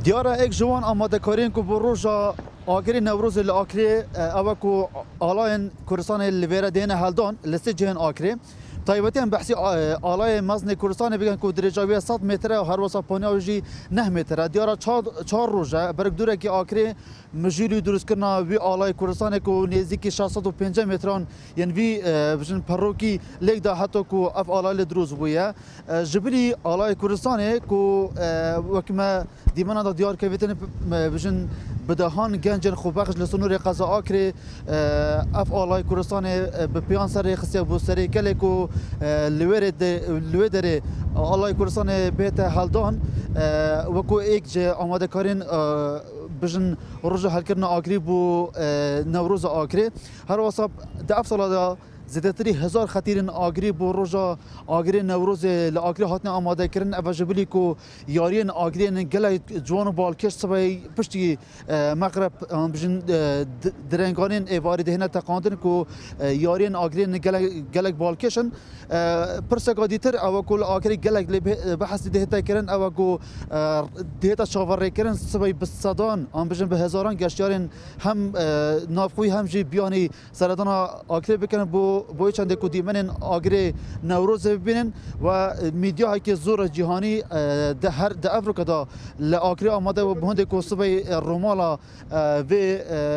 دیاره ایک جوان آماده کارین کو بر روزا آگری نوروز لاکری او کو آلاین کردستان لیوره دین هلدان لسه جهان آکری تایبتی هم بحثی آلای مزن کردستان بگن که درجاوی 100 متر و هر وسا پانیاوی 9 متر دیاره 4 روزه برک دوره که آکری مجیری درست کرنا وی آلای کردستان کو نزدیک 650 متران یعنی وی بجن پروکی لیک دا حتی کو اف آلای دروز بویا جبری آلای کردستان کو وکما دیمانا دا دیار که ویتن بجن بدهان گنجن خوبخش لسنور قضا آکری اف آلای کردستان به پیان سر خسیه بوسری کلی کو لویدر آلای کردستان بیت هلدان وکو ایک جه آماده کارین بجن روز حل کردن آگری بو نوروز آگری هر واسه ده افساله زیادتری هزار خطیرن آگری بو روزا آگری نوروز لآگری هاتن آماده کردن اوجبلی کو یارین آگری نگله جوان و بالکش سبای پشتی مغرب بجن درنگانین ایواری دهنه تقاندن کو یارین آگری نگله بالکشن پرسگا دیتر او کل آگری گله بحث دهتا کردن او کو دهتا شاور کردن سبای بسادان آن بجن به هزاران گشتیارن هم نافقوی هم جی بیانی سردان آگری بکنن بو چند کو دیمن آگری نوروز ببینن و میدیا که زور جهانی ده هر ده افریقا دا لآگری آماده و بهند کو سبای رومالا و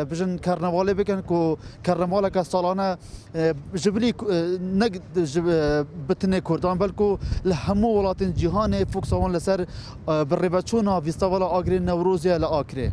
بجن کرنواله بکن کو کرنواله که سالانه جبلی نگ بتنه کردان بلکو لهمو ولات جهان فوکسوان لسر بالرباچونا ویستاوالا آگری نوروزی لآگری